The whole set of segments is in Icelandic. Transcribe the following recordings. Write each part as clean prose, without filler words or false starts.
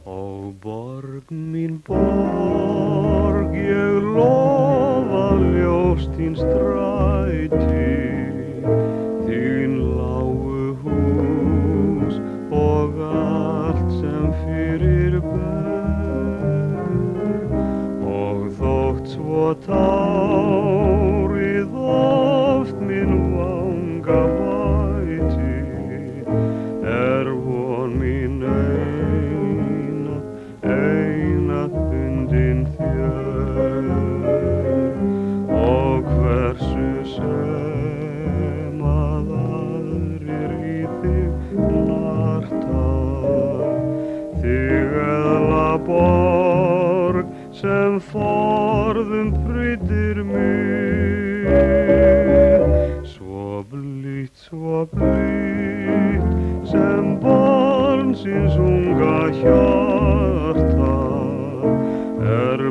Ó borg mín borg, ég lofa ljós þín stræti, þín lágu hús og allt sem fyrir ber. Og þótt svo tárið oft minn vanga bæti, von mín eina bundin þér. Og hversu sem að aðrir í þig narta, þig eðla borg sem forðum prydir mig. Svo blítt sem barnsins unga hjarta,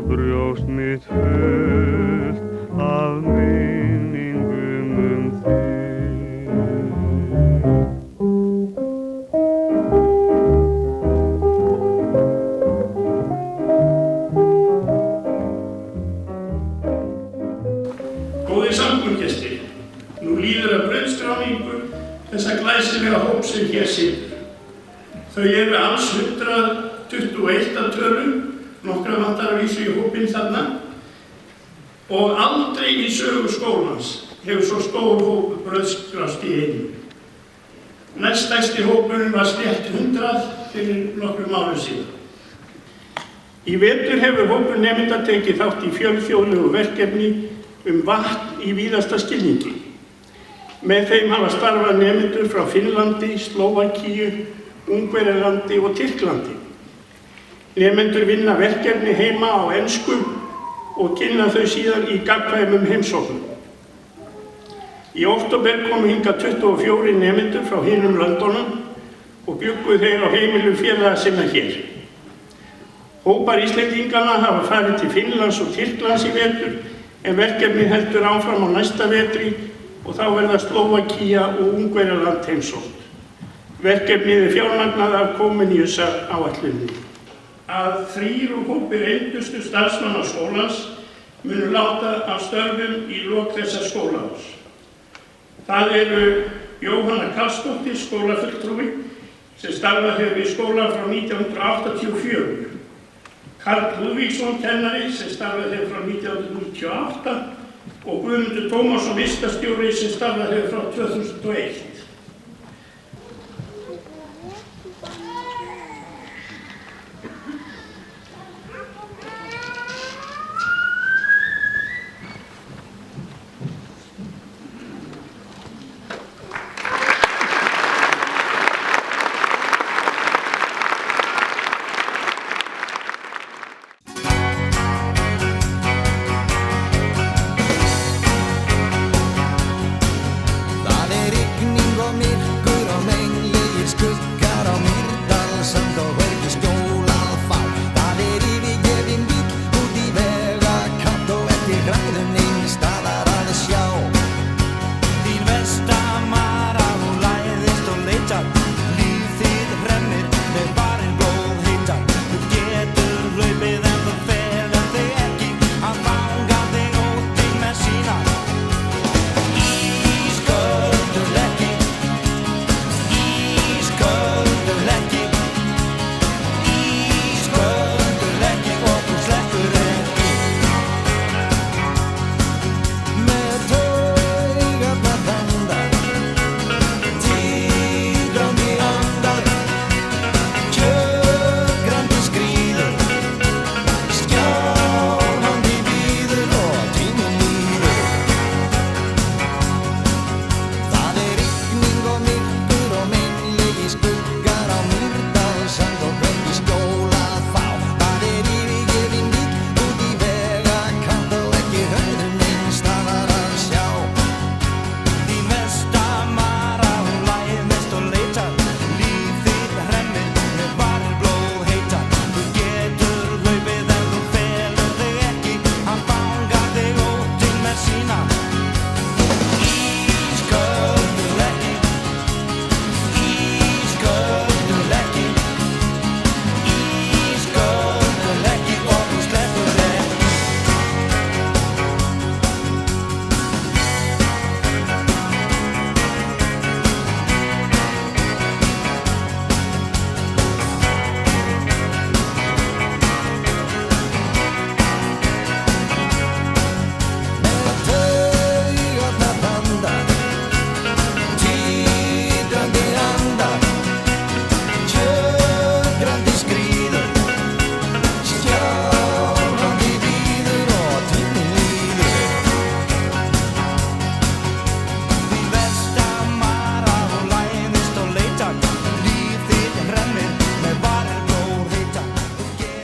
brjóst mitt fullt af minningum þig. Góðir samkomuggestir, nú líður að brautskráningu þessa glæsilega hóp sem hér situr. Þau eru alls 121 að tölu, nokkra vantar að vísu í hópinn þarna, og aldrei í sögu skólans hefur svo stór hópur brautskrást í einu. Næststærsti hópurinn var slétt 100 fyrir nokkrum árum síðan. Í vetur hefur hópur nemenda tekið þátt í fjölþjóðlegu verkefni vatn í víðasta skilningi. Með þeim hafa starfað nemendur frá Finnlandi, Slóvakíu, Ungverjalandi og Tyrklandi. Nemendur vinna verkefni heima á ensku og kynna þau síðan í gagnkvæmum heimsóknum. Í október komu hingað 24 nemendur frá hinum löndunum og bjuggu þeir á heimilum félaga sinna hér. Hópar Íslendinganna hafa farið til Finnlands og Tyrklands í vetur, en verkefnið heldur áfram á næsta vetri og þá verða Slóvakía og Ungverjaland heimsótt. Verkefnið fjármagnað af Comenius-áætluninni. Að 3 úr hópi reyndustu starfsmanna skólans munu láta af störfum í lok þessa skólaárs. Það eru Jóhanna Karlsdóttir, skólafulltrúi, sem starfað hefur við skólann frá 1984. Karl Lúðvíksson, kennari, sem starfað hefur frá 1998 og Guðmundur Tómasson, vistastjóri, sem starfað hefur frá 2001. Það rigning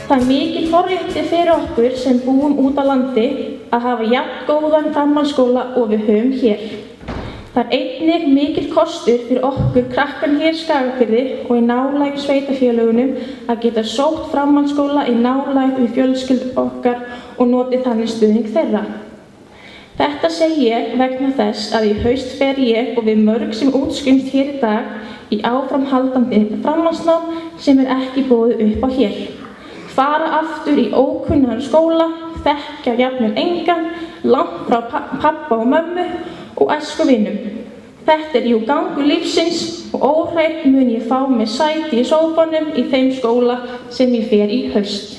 Það mikil forrétti fyrir okkur sem búum út á landi að hafa jafn góðan framhaldsskóla og við höfum hér. Það einnig mikil kostur fyrir okkur krakkan hér í Skagafirði og í nálægum sveitarfélögunum að geta sótt framhaldsskóla í nálægð við fjölskyldur okkar og notið þannig stuðning þeirra. Þetta segi ég vegna þess að í haust fer ég og við mörg sem útskrifumst hér í dag í áframhaldandi framhaldsnám sem ekki boðið upp á hér. Fara aftur í ókunnan skóla, þekkja jafnvel engan, langt frá pappa og mömmu og æskuvinum. Þetta jú gangur lífsins og óhrædd mun ég fá með sæti í sófanum í þeim skóla sem ég fer í haust.